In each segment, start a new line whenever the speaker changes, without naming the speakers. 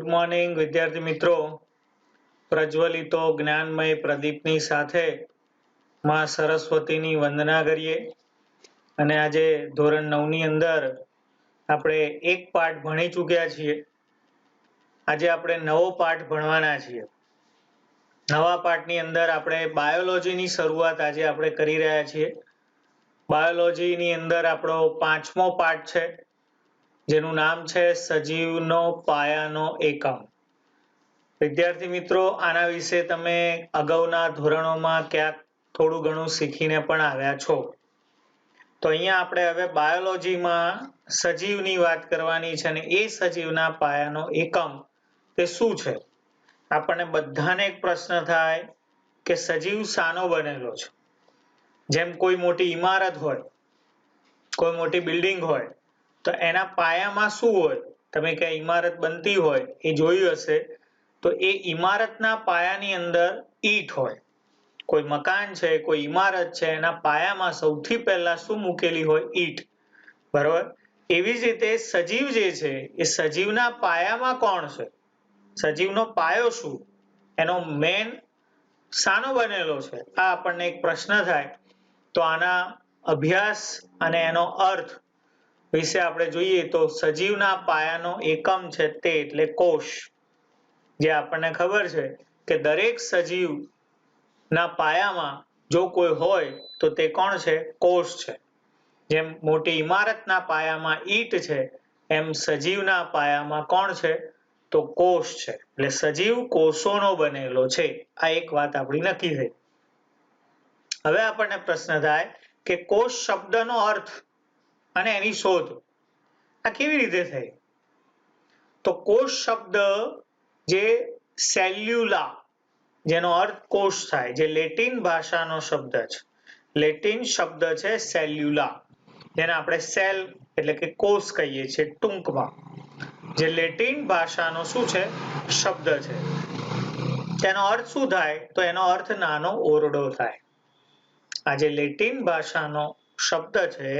Good morning વિદ્યાર્થી મિત્રો, પ્રજ્વલિતો જ્ઞાનમય પ્રદીપની સાથે માં સરસ્વતીની વંદના કરીએ અને આજે ધોરણ 9 ની અંદર આપણે એક પાઠ ભણી ચૂક્યા છીએ. આજે આપણે નવો પાઠ ભણવાના છીએ. નવા પાઠની અંદર આપણે બાયોલોજીની શરૂઆત આજે આપણે કરી રહ્યા છીએ. બાયોલોજીની અંદર આપણો 5મો પાઠ છે, જેનું નામ છે સજીવનો પાયાનો એકમ. વિદ્યાર્થી મિત્રો, આના વિશે તમે અગાઉના ધોરણોમાં ક્યાંક થોડું ઘણું શીખીને પણ આવ્યા છો. તો અહીંયા આપણે હવે બાયોલોજીમાં સજીવની વાત કરવાની છે અને એ સજીવના પાયાનો એકમ તે શું છે. આપણને બધાને એક પ્રશ્ન થાય કે સજીવ શાનો બનેલો છે. જેમ કોઈ મોટી ઇમારત હોય, કોઈ મોટી બિલ્ડિંગ હોય, તો એના પાયામાં શું હોય? તમે ક્યાં ઇમારત બનતી હોય એ જોયું હશે, તો એ ઇમારતના પાયાની અંદર ઈંટ હોય. કોઈ મકાન છે, કોઈ ઇમારત છે, એના પાયામાં સૌથી પહેલા શું મૂકેલી હોય? ઈંટ. બરોબર. એવી જ રીતે સજીવ જે છે એ સજીવના પાયામાં કોણ છે? સજીવનો પાયો શું? એનો મેન શાનો બનેલો છે? આ આપણને એક પ્રશ્ન થાય. તો આના અભ્યાસ અને એનો અર્થ વિશે આપણે જોઈએ તો સજીવના પાયાનો એકમ છે તે એટલે કોષ. જે આપણને ખબર છે કે દરેક સજીવના પાયામાં જો કોઈ હોય તો તે કોણ છે? કોષ છે. જેમ મોટી ઇમારતના પાયામાં ઈંટ છે, એમ સજીવના પાયામાં કોણ છે? તો કોષ છે. એટલે સજીવ કોષોનો બનેલો છે. આ એક વાત આપણી નક્કી થઈ. હવે આપણને પ્રશ્ન થાય કે કોષ શબ્દનો અર્થ અને એની શોધ આ કેવી રીતે થઈ? તો કોષ શબ્દ જે સેલ્યુલા, જેનો અર્થ કોષ થાય, જે લેટિન ભાષાનો શબ્દ છે. લેટિન શબ્દ છે સેલ્યુલા, જેને આપણે સેલ એટલે કે કોષ કહીએ છીએ ટૂંકમાં. જે લેટિન ભાષાનો શું છે? શબ્દ છે. તેનો અર્થ શું થાય? તો એનો અર્થ નાનો ઓરડો થાય. આ જે લેટિન ભાષાનો શબ્દ છે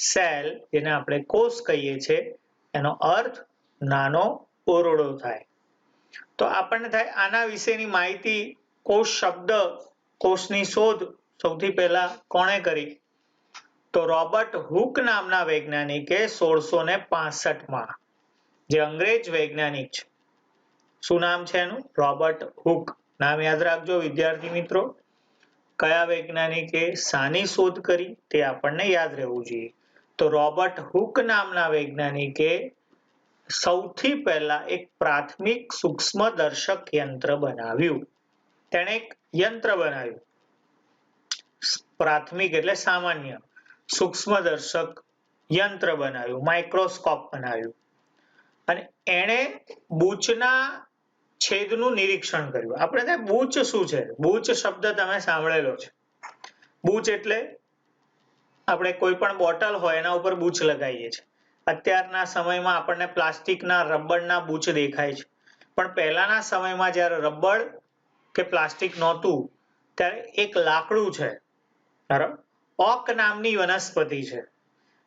સેલ, જેને આપણે કોષ કહીએ છીએ, એનો અર્થ નાનો ઓરડો થાય. તો આપણને થાય આના વિશેની માહિતી. કોષ શબ્દ, કોષની શોધ સૌથી પહેલા કોણે કરી? તો રોબર્ટ હુક નામના વૈજ્ઞાનિકે 1665માં, જે અંગ્રેજ વૈજ્ઞાનિક છે. શું નામ છે એનું? Robert Hooke. નામ યાદ રાખજો વિદ્યાર્થી મિત્રો. કયા વૈજ્ઞાનિકે શાની શોધ કરી તે આપણને યાદ રહેવું જોઈએ. તો રોબર્ટ હુક નામના વૈજ્ઞાનિકે સૌથી પહેલા એક પ્રાથમિક સૂક્ષ્મદર્શક યંત્ર બનાવ્યું. તેણે એક યંત્ર બનાવ્યું. પ્રાથમિક એટલે સામાન્ય. સૂક્ષ્મદર્શક યંત્ર બનાવ્યું, માઇક્રોસ્કોપ બનાવ્યું. અને એણે બૂચના છેદનું નિરીક્ષણ કર્યું. આપણે બૂચ શું છે? બૂચ શબ્દ તમે સાંભળેલો છે. બૂચ એટલે આપણે કોઈ પણ બોટલ હોય એના ઉપર બૂચ લગાવીએ છીએ. અત્યારના સમયમાં આપણને પ્લાસ્ટિકના રબરના બૂચ દેખાય છે, પણ પહેલાના સમયમાં જ્યારે રબર કે પ્લાસ્ટિક નહોતું ત્યારે એક લાકડું છે, બરાબર, ઓક નામની વનસ્પતિ છે.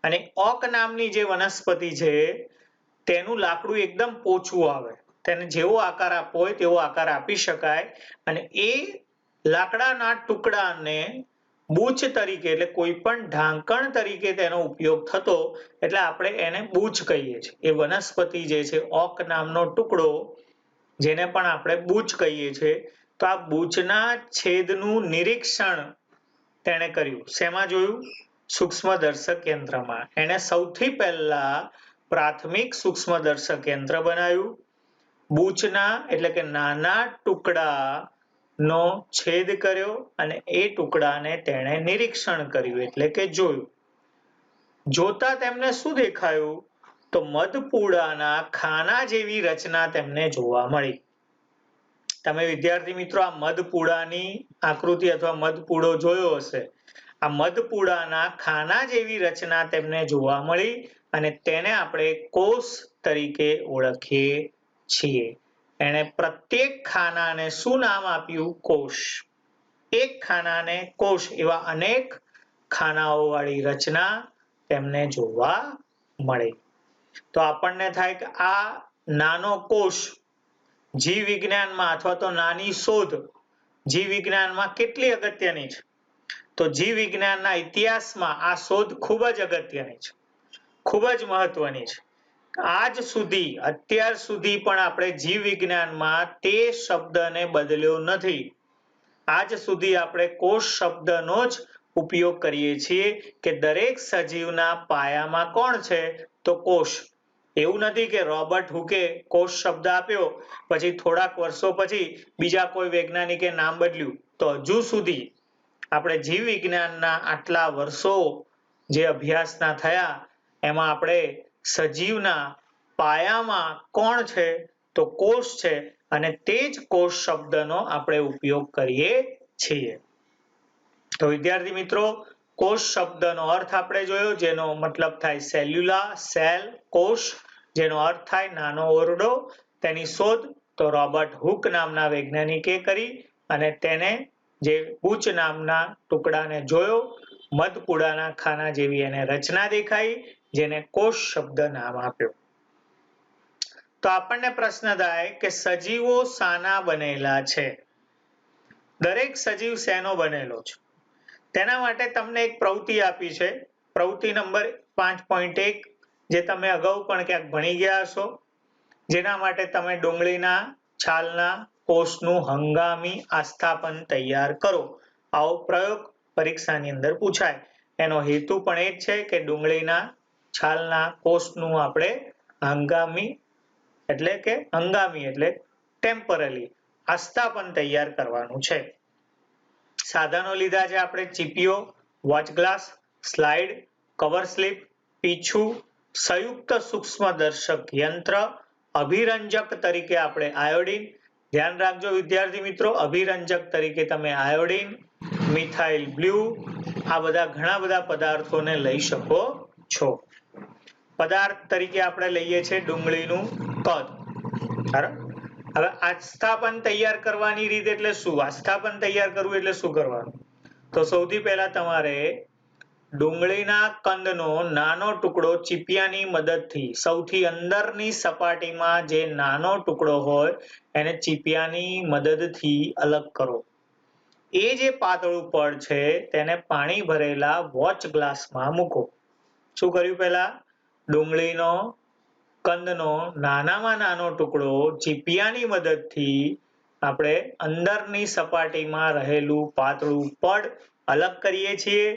અને ઓક નામની જે વનસ્પતિ છે તેનું લાકડું એકદમ પોચું આવે. તેને જેવો આકાર આપવો હોય તેવો આકાર આપી શકાય. અને એ લાકડાના ટુકડાને બૂચ તરીકે એટલે કોઈ પણ ઢાંકણ તરીકે તેનો ઉપયોગ થતો, એટલે આપણે એને બૂચ કહીએ છીએ. એ વનસ્પતિ જે છે ઓક નામનો ટુકડો, જેને પણ આપણે બૂચ કહીએ છીએ. તો આ બૂચના છેદનું નિરીક્ષણ તેણે કર્યું. શેમાં જોયું? સૂક્ષ્મદર્શક યંત્રમાં. એણે સૌથી પહેલા પ્રાથમિક સૂક્ષ્મદર્શક યંત્ર બનાવ્યું. બૂચના એટલે કે નાના ટુકડાનો છેદ કર્યો અને એ ટુકડાને તેણે નિરીક્ષણ કર્યું એટલે કે જોયું. જોતા તેમને શું દેખાયું? તો મધપૂડાના ખાના જેવી રચના તેમને જોવા મળી. તમે વિદ્યાર્થી મિત્રો આ મધપૂડાની આકૃતિ અથવા મધપૂડો જોયો હશે. આ મધપૂડાના ખાના જેવી રચના તેમને જોવા મળી અને તેને આપણે કોષ તરીકે ઓળખીએ છીએ. એણે પ્રત્યેક ખાનાને શું નામ આપ્યું? કોષ. એક ખાનાને કોષ. એવા અનેક ખાનાઓ વાળી રચના તેમને જોવા મળે. તો આપણને થાય કે આ નાનો કોષ જીવ વિજ્ઞાનમાં અથવા તો નાની શોધ જીવ વિજ્ઞાનમાં કેટલી અગત્યની છે? તો જીવ વિજ્ઞાનના ઇતિહાસમાં આ શોધ ખૂબ જ અગત્યની છે, ખૂબ જ મહત્વની છે. આજ સુધી અત્યાર સુધી પણ આપણે જીવ વિજ્ઞાનમાં તે શબ્દને બદલ્યો નથી. આજ સુધી આપણે કોષ શબ્દનો જ ઉપયોગ કરીએ છીએ કે દરેક સજીવના પાયામાં કોણ છે? તો કોષ. એવું નથી કે રોબર્ટ હુકે કોષ શબ્દ આપ્યો પછી થોડાક વર્ષો પછી બીજા કોઈ વૈજ્ઞાનિકે નામ બદલ્યું. તો હજુ સુધી આપણે જીવ વિજ્ઞાનના આટલા વર્ષો જે અભ્યાસના થયા એમાં આપણે સજીવના પાયામાં કોણ છે? તો કોષ છે અને તે જ કોષ શબ્દનો આપણે ઉપયોગ કરીએ છીએ. તો વિદ્યાર્થી મિત્રો, કોષ શબ્દનો અર્થ આપણે જોયો, જેનો મતલબ થાય સેલ્યુલા, સેલ, કોષ, જેનો અર્થ થાય નાનો ઓરડો. તેની શોધ તો રોબર્ટ હુક નામના વૈજ્ઞાનિકે કરી અને તેને જે પૂંછ નામના ટુકડાને જોયો, મધપુડાના ખાના જેવી એને રચના દેખાઈ, જેને કોષ શબ્દ નામ આપ્યો. તો આપણને પ્રશ્ન થાય કે સજીવો શાના બનેલા છે? દરેક સજીવ શેનો બનેલો છે? તેના માટે તમને એક પ્રવૃત્તિ આપી છે, પ્રવૃત્તિ નંબર 5.1, જે તમે અગાઉ પણ ક્યાંક ભણી ગયા હશો. જેના માટે તમે ડુંગળીના છાલના કોષનું હંગામી આસ્થાપન તૈયાર કરો. આવો પ્રયોગ પરીક્ષાની અંદર પૂછાય. એનો હેતુ પણ એ જ છે કે ડુંગળીના છાલના કોષનું આપણે હંગામી એટલે ટેમ્પરરી આસ્થાપન તૈયાર કરવાનું છે. સાધનો લીધા છે આપણે ચીપીઓ, watch glass, slide, cover slip, પીછું, સંયુક્ત સૂક્ષ્મદર્શક યંત્ર, અભિરંજક તરીકે આપણે આયોડીન. ધ્યાન રાખજો વિદ્યાર્થી મિત્રો, અભિરંજક તરીકે તમે આયોડીન, મિથાઇલ બ્લુ, આ બધા ઘણા બધા પદાર્થોને લઈ શકો છો. પદાર્થ તરીકે આપણે લઈએ છીએ ડુંગળીનું કદ. બરાબર. હવે આસ્થાપન તૈયાર કરવાની રીત એટલે શું? આસ્થાપન તૈયાર કરવું એટલે શું કરવાનું? તો સૌથી પહેલા તમારે ડુંગળીના કંદનો નાનો ટુકડો ચીપિયાની મદદથી સૌથી અંદરની સપાટીમાં જે નાનો ટુકડો હોય એને ચીપિયાની મદદથી અલગ કરો. એ જે પાતળું પડ છે તેને પાણી ભરેલા વોચ ગ્લાસમાં મૂકો. શું કર્યું? પહેલા ડુંગળીનો કંદનો નાનામાં નાનો ટુકડો ચીપિયાની મદદથી આપણે અંદરની સપાટીમાં રહેલું પાતળું પડ અલગ કરીએ છીએ.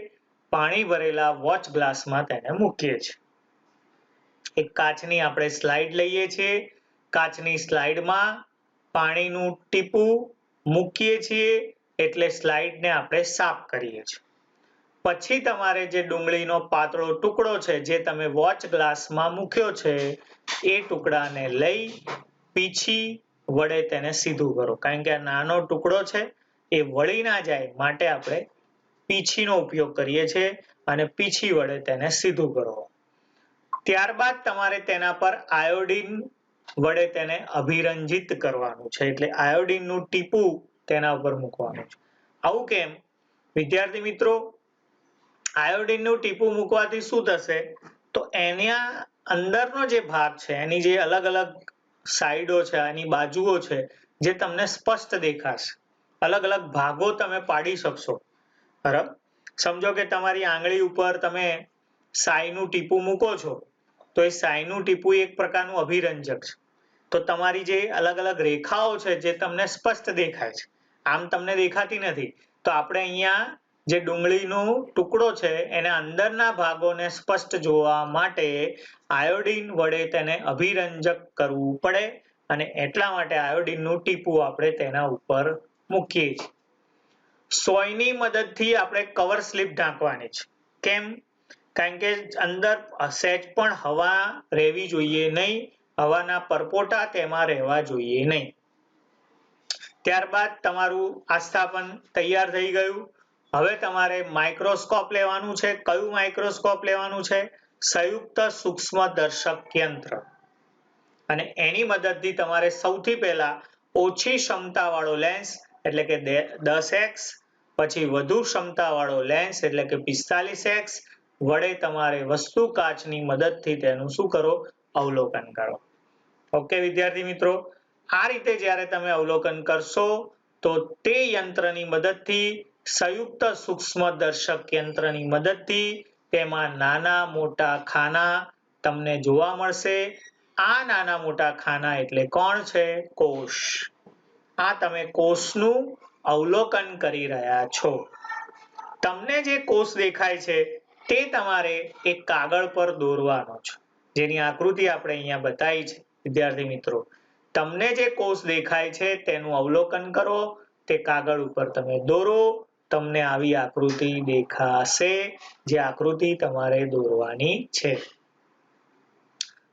પાણી ભરેલા વોચ ગ્લાસમાં તેને મૂકીએ છીએ. એક કાચની આપણે સ્લાઇડ લઈએ છીએ. કાચની સ્લાઇડમાં પાણીનું ટીપું મૂકીએ છીએ એટલે સ્લાઇડને આપણે સાફ કરીએ છીએ. પછી તમારે જે ડુંગળીનો પાતળો ટુકડો છે જે તમે વોચ ગ્લાસમાં મૂક્યો છે એ ટુકડાને લઈ પીછી વડે તેને સીધું કરો. કારણ કે આ નાનો ટુકડો છે એ વળી ના જાય માટે આપણે પીછીનો ઉપયોગ કરીએ છીએ અને પીછી વડે તેને સીધું કરો. ત્યારબાદ તમારે તેના પર આયોડીન વડે તેને અભિરંજિત કરવાનું છે, એટલે આયોડીનનું ટીપું તેના ઉપર મૂકવાનું છે. આવું કેમ? વિદ્યાર્થી મિત્રો, આયોડીનનું ટીપું મૂકવાથી શું થશે? તો એના અંદરનો જે ભાગ છે, એની જે અલગ અલગ સાઈડો છે, એની બાજુઓ છે, જે તમને સ્પષ્ટ દેખાશે. અલગ અલગ ભાગો તમે પાડી શકશો. બરાબર. સમજો કે તમારી આંગળી ઉપર તમે સાઈનું ટીપું મૂકો છો, તો એ સાઈનું ટીપું એક પ્રકારનું અભિરંજક છે. તો તમારી જે અલગ અલગ રેખાઓ છે જે તમને સ્પષ્ટ દેખાય છે, આમ તમને દેખાતી નથી. તો આપણે અહીંયા જે ડુંગળીનો ટુકડો છે એના અંદરના ભાગોને સ્પષ્ટ જોવા માટે આયોડીન વડે તેને અભિરંજક કરવું પડે અને એટલા માટે આયોડીનનું ટીપું આપણે તેના ઉપર મૂકીએ છીએ. સોયની મદદથી આપણે કવર સ્લિપ ઢાંકવાની છે. કેમ? કારણ કે અંદર સહેજ પણ હવા રહેવી જોઈએ નહીં, હવાના પરપોટા તેમાં રહેવા જોઈએ નહીં. ત્યારબાદ તમારું આસ્થાપન તૈયાર થઈ ગયું. હવે તમારે માઇક્રોસ્કોપ લેવાનું છે. કયું માઇક્રોસ્કોપ લેવાનું છે? સંયુક્ત સૂક્ષ્મદર્શક યંત્ર. અને એની મદદથી તમારે સૌથી પહેલા ઓછી ક્ષમતાવાળો લેન્સ એટલે કે 10x, પછી વધુ ક્ષમતાવાળો લેન્સ એટલે કે 45x વડે તમારે વસ્તુ કાચની મદદથી તેનું શું કરો? અવલોકન કરો. ઓકે વિદ્યાર્થી મિત્રો, આ રીતે જ્યારે તમે અવલોકન કરશો તો તે યંત્રની મદદથી સંયુક્ત સૂક્ષ્મદર્શક યંત્રની મદદથી તેમાં નાના મોટા ખાના તમને જોવા મળશે. આ નાના મોટા ખાના એટલે કોણ છે? કોષ. આ તમે કોષનું અવલોકન કરી રહ્યા છો. તમને જે કોષ દેખાય છે તે તમારે એક કાગળ પર દોરવાનો છે, જેની આકૃતિ આપણે અહીંયા બતાવી છે. વિદ્યાર્થી મિત્રો, તમને જે કોષ દેખાય છે તેનું અવલોકન કરો, તે કાગળ ઉપર તમે દોરો, તમને આવી આકૃતિ દેખાશે, જે આકૃતિ તમારે દોરવાની છે.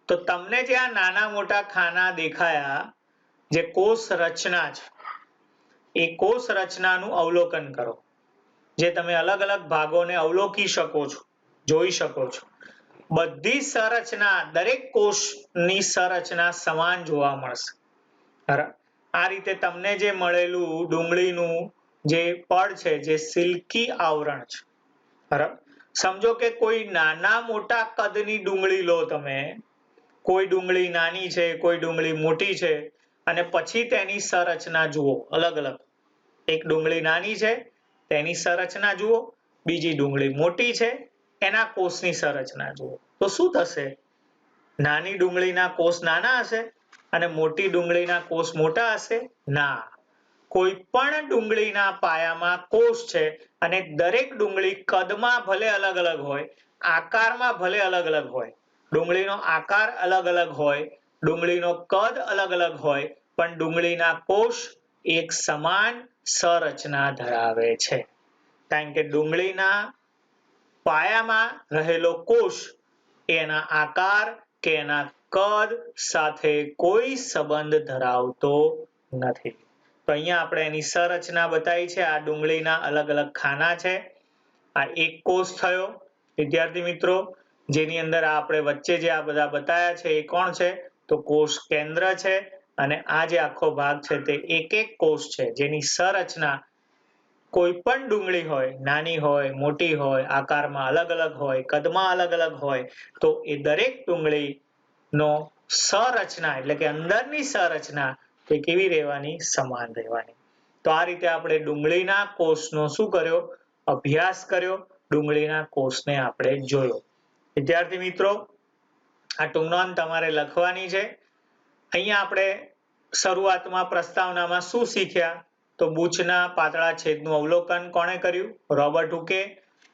તો તમને જે આ નાના મોટા ખાના દેખાયા, જે કોષ રચના છે, એ કોષ રચનાનું અવલોકન કરો, જે તમે અલગ અલગ ભાગોને અવલોકી શકો છો, જોઈ શકો છો. બધી સંરચના, દરેક કોષની સંરચના સમાન જોવા મળશે. બરાબર. આ રીતે તમને જે મળેલું ડુંગળીનું જે પડ છે, જે સિલ્કી આવરણ છે. બરાબર. સમજો કે કોઈ નાના મોટા કદની ડુંગળી લો તમે, કોઈ ડુંગળી નાની છે, કોઈ ડુંગળી મોટી છે, અને પછી તેની સંરચના જુઓ અલગ અલગ. એક ડુંગળી નાની છે તેની સંરચના જુઓ, બીજી ડુંગળી મોટી છે એના કોષની સંરચના જુઓ, તો શું થશે? નાની ડુંગળીના કોષ નાના હશે અને મોટી ડુંગળીના કોષ મોટા હશે? ના. કોઈ પણ ડુંગળીના પાયામાં કોષ છે અને દરેક ડુંગળી કદમાં ભલે અલગ અલગ હોય, આકારમાં ભલે અલગ અલગ હોય, ડુંગળીનો આકાર અલગ અલગ હોય, ડુંગળીનો કદ અલગ અલગ હોય, પણ ડુંગળીના કોષ એક સમાન સંરચના ધરાવે છે. કારણ કે ડુંગળીના પાયામાં રહેલો કોષ એના આકાર કે એના કદ સાથે કોઈ સંબંધ ધરાવતો નથી. તો અહીંયા આપણે એની સંરચના બતાવી છે. આ ડુંગળીના અલગ અલગ ખાના છે. આ એક કોષ થયો વિદ્યાર્થી મિત્રો, જેની અંદર આપણે વચ્ચે જે આ બધા બતાવ્યા છે એ કોણ છે? તો કોષ કેન્દ્ર છે. અને આ જે આખો ભાગ છે તે એક એક કોષ છે, જેની સંરચના કોઈ પણ ડુંગળી હોય, નાની હોય, મોટી હોય, આકારમાં અલગ અલગ હોય, કદમાં અલગ અલગ હોય, તો એ દરેક ડુંગળીનો સંરચના એટલે કે અંદરની સંરચના તે કેવી રહેવાની? સમાન રહેવાની. તો આ રીતે આપણે ડુંગળીના કોષનો શું કર્યો? અભ્યાસ કર્યો. ડુંગળીના કોષને આપણે જોયો. વિદ્યાર્થી મિત્રો, આ ટૂંક નોંધ તમારે લખવાની છે. અહીંયા આપણે શરૂઆતમાં પ્રસ્તાવનામાં શું શીખ્યા? તો બૂચના પાતળા છેદનું અવલોકન કોણે કર્યું? રોબર્ટ હુકે.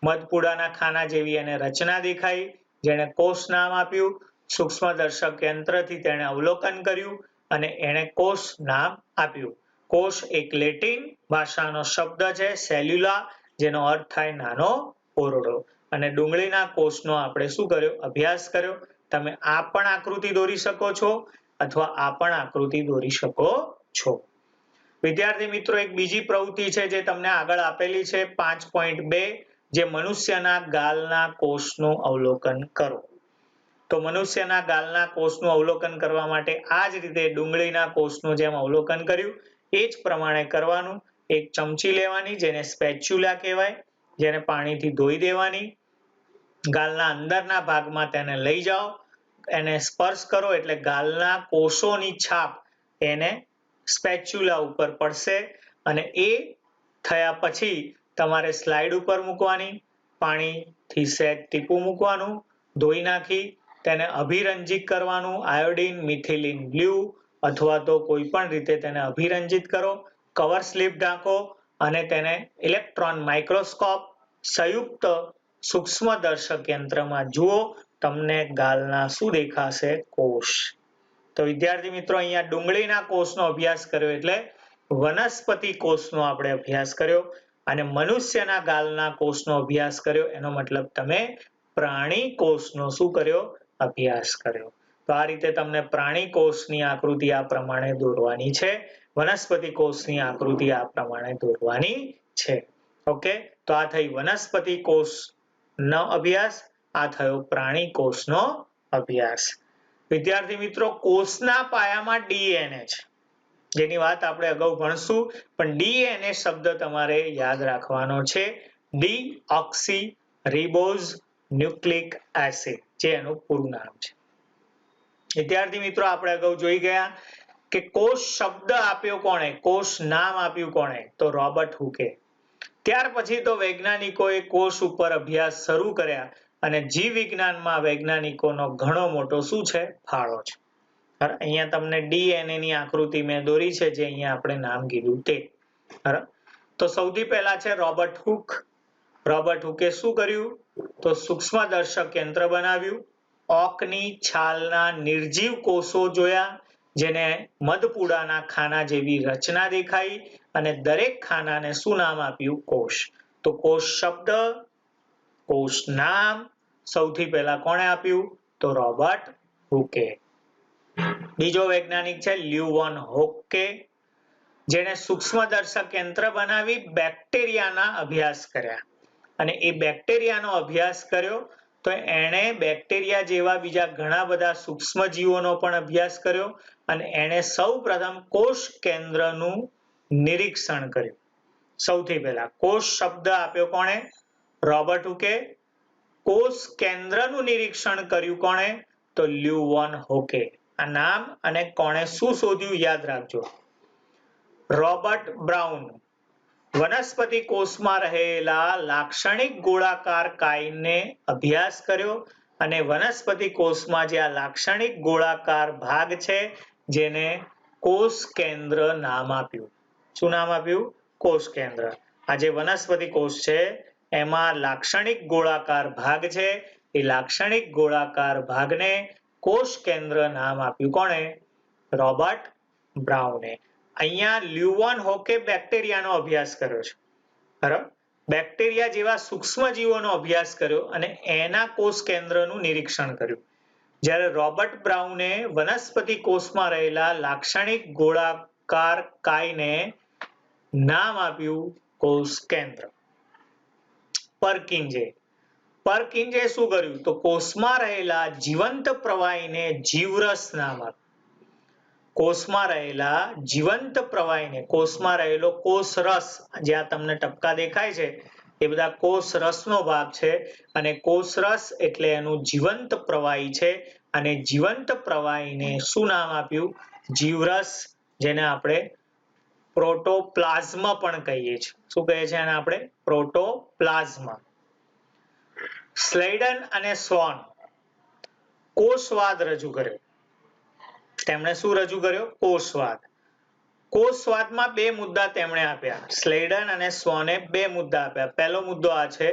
મધપૂડાના ખાના જેવી એને રચના દેખાઈ, જેણે કોષ નામ આપ્યું. સૂક્ષ્મદર્શક યંત્રથી તેણે અવલોકન કર્યું અને એણે કોષ નામ આપ્યું. કોષ એક લેટિન ભાષાનો શબ્દ છે, સેલ્યુલા, જેનો અર્થ થાય નાનો ઓરડો. અને ડુંગળીના કોષનો આપણે શું કર્યો? અભ્યાસ કર્યો. તમે આ પણ આકૃતિ દોરી શકો છો અથવા આ પણ આકૃતિ દોરી શકો છો. વિદ્યાર્થી મિત્રો, એક બીજી પ્રવૃત્તિ છે જે તમને આગળ આપેલી છે 5.2, જે મનુષ્યના ગાલના કોષનું અવલોકન કરો. તો મનુષ્યના ગાલના કોષનું અવલોકન કરવા માટે આ જ રીતે ડુંગળીના કોષનું જેમ અવલોકન કર્યું એ જ પ્રમાણે કરવાનું. એક ચમચી લેવાની, જેને સ્પેચ્યુલા કહેવાય, જેને પાણીથી ધોઈ દેવાની. ગાલના અંદરના ભાગમાં તેને લઈ જાઓ, એને સ્પર્શ કરો એટલે ગાલના કોષોની છાપ એને સ્પેચ્યુલા ઉપર પડશે અને એ થયા પછી તમારે સ્લાઇડ ઉપર મૂકવાની, પાણીથી સહેજ ટીપું મૂકવાનું, ધોઈ નાખી તેને અભિરંજિત કરવાનું, આયોડિન, મિથિલિન બ્લુ અથવા તો કોઈ પણ રીતે તેને અભિરંજિત કરો. કવર સ્લિપ ઢાંકો અને તેને ઇલેક્ટ્રોન માઇક્રોસ્કોપ સંયુક્ત સૂક્ષ્મદર્શક યંત્રમાં જુઓ, તમને ગાલના શું દેખાશે? કોષ. તો વિદ્યાર્થી મિત્રો, અહીંયા ડુંગળીના કોષનો અભ્યાસ કર્યો એટલે વનસ્પતિ કોષનો આપણે અભ્યાસ કર્યો, અને મનુષ્યના ગાલના કોષનો અભ્યાસ કર્યો એનો મતલબ તમે પ્રાણી કોષનો શું કર્યો? અભ્યાસ કર્યો. તો આ રીતે તમને પ્રાણી કોષની આકૃતિ આ પ્રમાણે દોરવાની છે, વનસ્પતિ કોષની આકૃતિ આ પ્રમાણે દોરવાની છે. ઓકે, તો આ થઈ વનસ્પતિ કોષનો અભ્યાસ, આ થયો પ્રાણી કોષનો અભ્યાસ. વિદ્યાર્થી મિત્રો, કોષના પાયામાં ડીએનએ છે, જેની વાત આપણે અગાઉ ભણશું, પણ ડીએનએ શબ્દ તમારે યાદ રાખવાનો છે. ડીઓક્સી રિબોઝ ન્યુક્લિક એસિડ, જે એનું પૂરું નામ છે. વિદ્યાર્થી મિત્રો આપણે અગાઉ જોઈ ગયા કે કોષ શબ્દ આપ્યો કોણે, કોષ નામ આપ્યું કોણે, તો રોબર્ટ હુકે. ત્યાર પછી તો વૈજ્ઞાનિકોએ કોષ ઉપર અભ્યાસ શરૂ કર્યા અને જીવ વિજ્ઞાનમાં વૈજ્ઞાનિકોનો ઘણો મોટો શું છે, ફાળો છે. અહીંયા તમને DNA ની આકૃતિ મેં દોરી છે, જે અહીંયા આપણે નામ કીધું તે. બરાબર. તો સૌથી પહેલા છે રોબર્ટ હુક. રોબર્ટ હુકે શું કર્યું, તો સૂક્ષ્મદર્શક યંત્ર બનાવ્યું. ઓકની છાલના નિર્જીવ કોષો જોયા, જેને મધપૂડાના ખાના જેવી રચના દેખાઈ, અને દરેક ખાનાને શું નામ આપ્યું, કોષ. તો કોષ શબ્દ, કોષ નામ સૌથી પહેલા કોણે આપ્યું, તો રોબર્ટ હુકે. બીજો વૈજ્ઞાનિક છે લ્યુવન હોકે, જેને સૂક્ષ્મદર્શક યંત્ર બનાવી બેક્ટેરિયાના અભ્યાસ કર્યા. અને એ બેક્ટેરિયાનો અભ્યાસ કર્યો તો એણે બેક્ટેરિયા જેવા બીજા ઘણા બધા સૂક્ષ્મ જીવોનો પણ અભ્યાસ કર્યો, અને એણે સૌપ્રથમ કોષ કેન્દ્રનું નિરીક્ષણ કર્યું. સૌથી પહેલા કોષ શબ્દ આપ્યો કોણે, રોબર્ટ હુકે. કોષ કેન્દ્રનું નિરીક્ષણ કર્યું કોણે, તો લ્યુવન હોકે. આ નામ અને કોણે શું શોધ્યું યાદ રાખજો, રોબર્ટ બ્રાઉન. વનસ્પતિ કોષમાં રહેલા લાક્ષણિક ગોળાકાર કાયને અભ્યાસ કર્યો, અને વનસ્પતિ કોષમાં જે આ લાક્ષણિક ગોળાકાર ભાગ છે જેને કોષ કેન્દ્ર નામ આપ્યું. શું નામ આપ્યું, કોષ કેન્દ્ર. આ જે વનસ્પતિ કોષ છે એમાં લાક્ષણિક ગોળાકાર ભાગ છે, એ લાક્ષણિક ગોળાકાર ભાગને કોષ કેન્દ્ર નામ આપ્યું કોણે, રોબર્ટ બ્રાઉને. અહીંયા લ્યુવન હોકે બેક્ટેરિયાનો અભ્યાસ કર્યો છે. બરાબર. બેક્ટેરિયા જેવા સૂક્ષ્મ જીવોનો અભ્યાસ કર્યો અને એના કોષ કેન્દ્રનું નિરીક્ષણ કર્યું. જ્યારે રોબર્ટ બ્રાઉને વનસ્પતિ કોષમાં રહેલા લાક્ષણિક ગોળાકાર કાયને નામ આપ્યું કોષ કેન્દ્ર. પરકિન્જે શું કર્યું, તો કોષમાં રહેલા જીવંત પ્રવાહીને જીવરસ નામ આપ્યું. કોષમાં રહેલા જીવંત પ્રવાહીને, કોષમાં રહેલો કોષ રસ, જ્યાં તમને ટપકા દેખાય છે એ બધા કોષ રસનો ભાગ છે, અને કોષ રસ એટલે એનું જીવંત પ્રવાહી છે, અને જીવંત પ્રવાહીને શું નામ આપ્યું, જીવરસ, જેને આપણે પ્રોટોપ્લાઝ્મ પણ કહીએ છીએ. શું કહીએ છીએ એને આપણે, પ્રોટોપ્લાઝ્મ. સ્લેડન અને સ્વોન કોષવાદ રજૂ કર્યો. તેમણે શું રજૂ કર્યો, કોષવાદ. કોષવાદમાં બે મુદ્દા તેમણે આપ્યા. સ્લેડન અને સ્વોને બે મુદ્દા આપ્યા. પહેલો મુદ્દો આ છે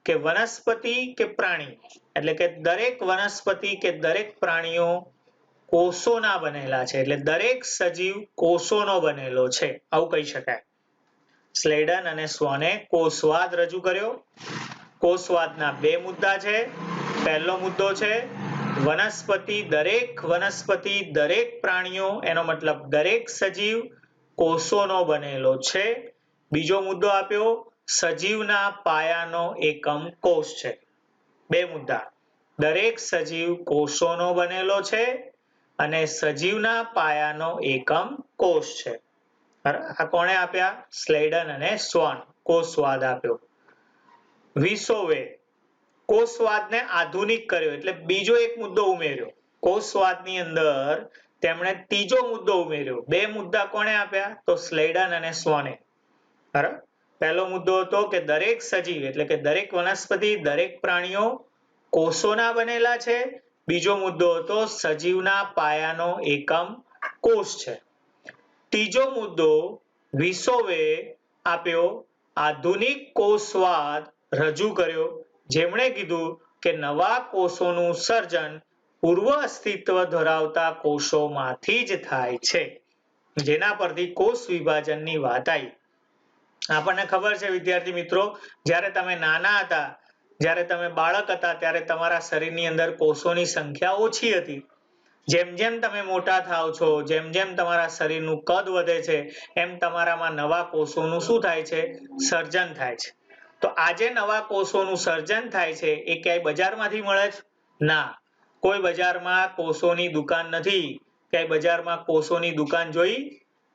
કે વનસ્પતિ કે પ્રાણી, એટલે કે દરેક વનસ્પતિ કે દરેક પ્રાણીઓ કોષોના બનેલા છે, એટલે દરેક સજીવ કોષોનો બનેલો છે, આવું કહી શકાય. સ્લેડન અને સ્વોને કોષવાદ રજૂ કર્યો. કોષવાદના બે મુદ્દા છે. પહેલો મુદ્દો છે વનસ્પતિ દરેક પ્રાણીઓ, એનો મતલબ દરેક સજીવ કોષોનો બનેલો છે. બીજો મુદ્દો આપ્યો, સજીવના પાયાનો એકમ કોષ છે. બે મુદ્દા, દરેક સજીવ કોષોનો બનેલો છે અને સજીવના પાયાનો એકમ કોષ છે. આ કોણે આપ્યા, સ્લેડન અને સ્વોન. કોષવાદ આપ્યો. વિસોવે કોષવાદને આધુનિક કર્યો, એટલે બીજો એક મુદ્દો ઉમેર્યો. કોષવાદની અંદર તેમણે ત્રીજો મુદ્દો ઉમેર્યો. બે મુદ્દા કોણે આપ્યા, તો સ્લેડન અને સ્વોને. બરાબર. પહેલો મુદ્દો હતો કે દરેક સજીવ એટલે કે દરેક વનસ્પતિ, દરેક પ્રાણીઓ કોષોના બનેલા છે. બીજો મુદ્દો હતો સજીવના પાયાનો એકમ કોષ છે. ત્રીજો મુદ્દો વિસોવે આપ્યો, આધુનિક કોષવાદ રજૂ કર્યો, જેમણે કીધું કે નવા કોષોનું સર્જન પૂર્વ અસ્તિત્વ ધરાવતા કોષોમાંથી જ થાય છે, જેના પરથી કોષ વિભાજનની વાત આવી. આપણને ખબર છે વિદ્યાર્થી મિત્રો, જ્યારે તમે નાના હતા, જ્યારે તમે બાળક હતા, ત્યારે તમારા શરીરની અંદર કોષોની સંખ્યા ઓછી હતી. જેમ જેમ તમે મોટા થાવ છો, જેમ જેમ તમારા શરીરનું કદ વધે છે, એમ તમારામાં નવા કોષોનું શું થાય છે, સર્જન થાય છે. તો આજે નવા કોષોનું સર્જન થાય છે એ ક્યાંય બજારમાંથી મળે છે? ના, કોઈ બજારમાં કોષોની દુકાન નથી. ક્યાંય બજારમાં કોષોની દુકાન જોઈ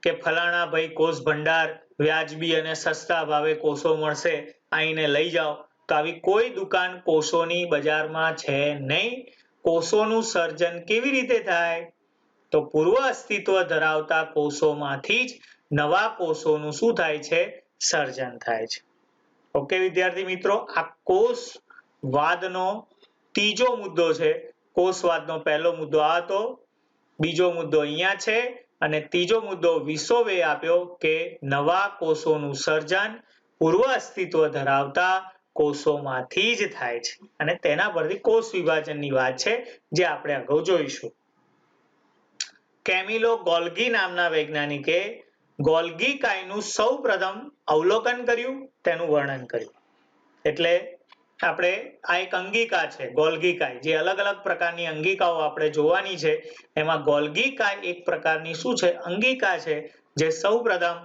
કે ફલાણા ભાઈ કોષ ભંડાર, વ્યાજબી અને સસ્તા ભાવે કોષો મળશે, આઈને લઈ જાઓ? તો આવી કોઈ દુકાન કોષોની બજારમાં છે નહીં. કોષોનું સર્જન કેવી રીતે થાય? તો પૂર્વ અસ્તિત્વ ધરાવતા કોષોમાંથી જ નવા કોષોનું શું થાય છે? સર્જન થાય છે. ઓકે વિદ્યાર્થી મિત્રો, આ કોષવાદનો ત્રીજો મુદ્દો છે. કોષવાદનો પહેલો મુદ્દો આ હતો, બીજો મુદ્દો અહીંયા છે અને ત્રીજો મુદ્દો વિસોવે આપ્યો કે નવા કોષોનું સર્જન પૂર્વ અસ્તિત્વ ધરાવતા કોષોમાંથી જ થાય છે અને તેના પરથી કોષ વિભાજનની વાત છે જે આપણે અગાઉ જોઈશું. કેમિલો ગોલ્ગી નામના વૈજ્ઞાનિકે ગોલ્ગી કાયનું સૌપ્રથમ અવલોકન કર્યું, તેનું વર્ણન કર્યું. એટલે આપણે આ એક અંગિકા છે ગોલ્ગી કાય, જે અલગ અલગ પ્રકારની અંગિકાઓ આપણે જોવાની છે. એમાં ગોલ્ગી કાય એક પ્રકારની શું છે? અંગિકા છે, જે સૌપ્રથમ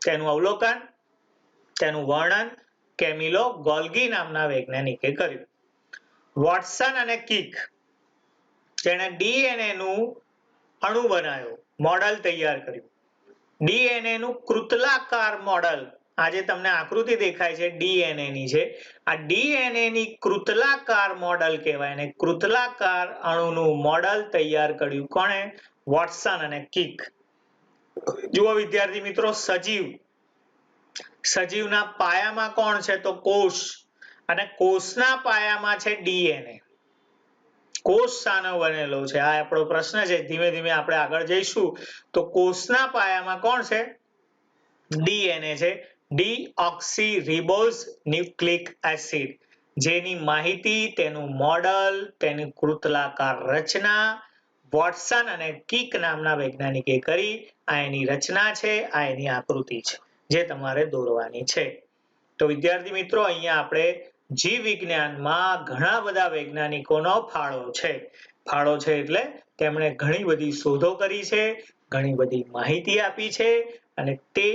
તેનું અવલોકન, તેનું વર્ણન કેમિલો ગોલ્ગી નામના વૈજ્ઞાનિકે કર્યું. વોટસન અને કિક, જેણે DNA નું અણુ બનાવ્યો, મોડલ તૈયાર કર્યું. DNA નું કૃતલાકાર મોડલ, આજે તમને આકૃતિ દેખાય છે DNA ની છે, આ DNA ની કૃતલાકાર મોડલ કહેવાય અને કૃતલાકાર અણુનું મોડલ તૈયાર કર્યું કોણે? વોટસન અને કિક. જુઓ વિદ્યાર્થી મિત્રો, સજીવના પાયામાં કોણ છે? તો કોષ, અને કોષના પાયામાં છે DNA. કોષ શાનો બનેલો છે? આ આપણો પ્રશ્ન છે. ધીમે ધીમે આપણે આગળ જઈશું. તો કોષના પાયામાં કોણ છે? DNA છે, ડીઓક્સીરિબોઝ ન્યુક્લિક એસિડ, જેની માહિતી, તેનું મોડલ, તેની કૃતલાકાર રચના વોટસન અને કિક નામના વૈજ્ઞાનિકે કરી. આ એની રચના છે, આ એની આકૃતિ છે જે તમારે દોરવાની છે. તો વિદ્યાર્થી મિત્રો, અહીંયા આપણે જીવ વિજ્ઞાનમાં ઘણા બધા વૈજ્ઞાનિકોનો ફાળો છે. ફાળો છે એટલે તેમણે ઘણી બધી શોધો કરી છે, ઘણી બધી માહિતી આપી છે અને તે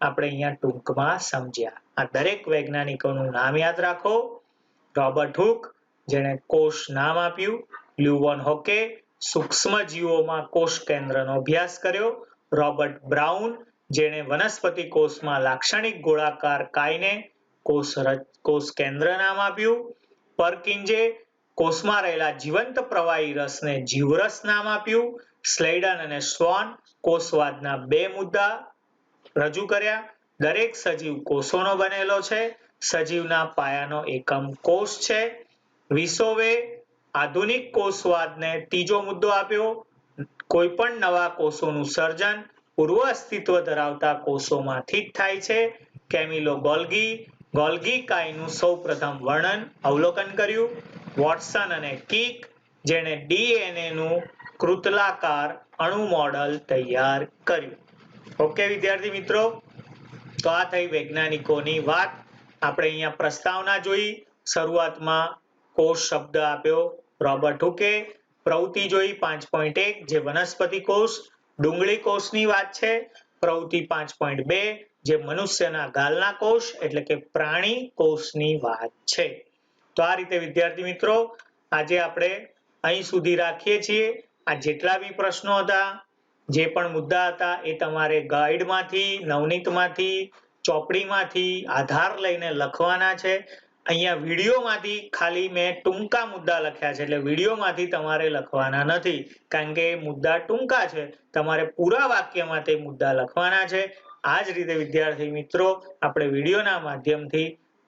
આપણે અહીંયા ટૂંકમાં સમજ્યા. આ દરેક વૈજ્ઞાનિકોનું નામ યાદ રાખો. રોબર્ટ હુક, જેણે કોષ નામ આપ્યું. લ્યુવોન હોકે, સૂક્ષ્મ જીવોમાં કોષ કેન્દ્રનો અભ્યાસ કર્યો. રોબર્ટ બ્રાઉન, જેણે વનસ્પતિ કોષમાં લાક્ષણિક ગોળાકાર કાયને કોષ કેન્દ્ર નામ આપ્યું. પરકિન્સે કોષમાં રહેલા જીવંત પ્રવાહી રસને જીવરસ નામ આપ્યું. સ્લેડન અને સ્વોન કોષવાદના 2 મુદ્દા રજૂ કર્યા. દરેક સજીવ કોષોનો બનેલો છે. સજીવના પાયાનો એકમ કોષ છે. વિસોવે આધુનિક કોષવાદને ત્રીજો મુદ્દો આપ્યો. કોઈ પણ નવા કોષોનું સર્જન પૂર્વ અસ્તિત્વ ધરાવતા કોષોમાંથી જ થાય છે. કેમિલો ગોલ્ગી કાયનું સૌપ્રથમ વર્ણન, અવલોકન કર્યું. વોટસન અને કિક, જેણે DNA નું કૃતલાકાર અણુ મોડલ તૈયાર કર્યું. ઓકે વિદ્યાર્થી મિત્રો, તો આ થઈ વૈજ્ઞાનિકોની વાત. આપણે અહીંયા પ્રસ્તાવના જોઈ. શરૂઆતમાં કોષ શબ્દ આપ્યો રોબર્ટ હુકે. પ્રવૃત્તિ જોઈ 5.1, જે વનસ્પતિ કોષ ડુંગળી કોષની વાત છે. પ્રવૃત્તિ 5.2, જે મનુષ્યના ગાલના કોષ એટલે કે પ્રાણી કોષની વાત છે. તો આ રીતે વિદ્યાર્થી મિત્રો, આજે આપણે અહીં સુધી રાખીએ છીએ. આ જેટલા બી પ્રશ્નો હતા, જે પણ મુદ્દા હતા, એ તમારે ગાઈડમાંથી, નવનીતમાંથી, ચોપડીમાંથી આધાર લઈને લખવાના છે. અહીંયા વિડીયોમાંથી ખાલી મેં ટૂંકા મુદ્દા લખ્યા છે, એટલે વિડીયોમાંથી તમારે લખવાના નથી, કારણ કે મુદ્દા ટૂંકા છે. તમારે પૂરા વાક્યમાં તે મુદ્દા લખવાના છે. આ જ રીતે વિદ્યાર્થી મિત્રો, આપણે વિડીયોના માધ્યમથી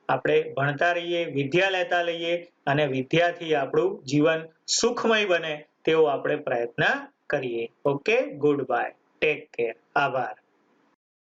આપણે ભણતા રહીએ, વિદ્યા લેતા લઈએ અને વિદ્યાથી આપણું જીવન સુખમય બને તેવો આપણે પ્રયત્ન કરીએ. Okay, good bye, take care, આભાર.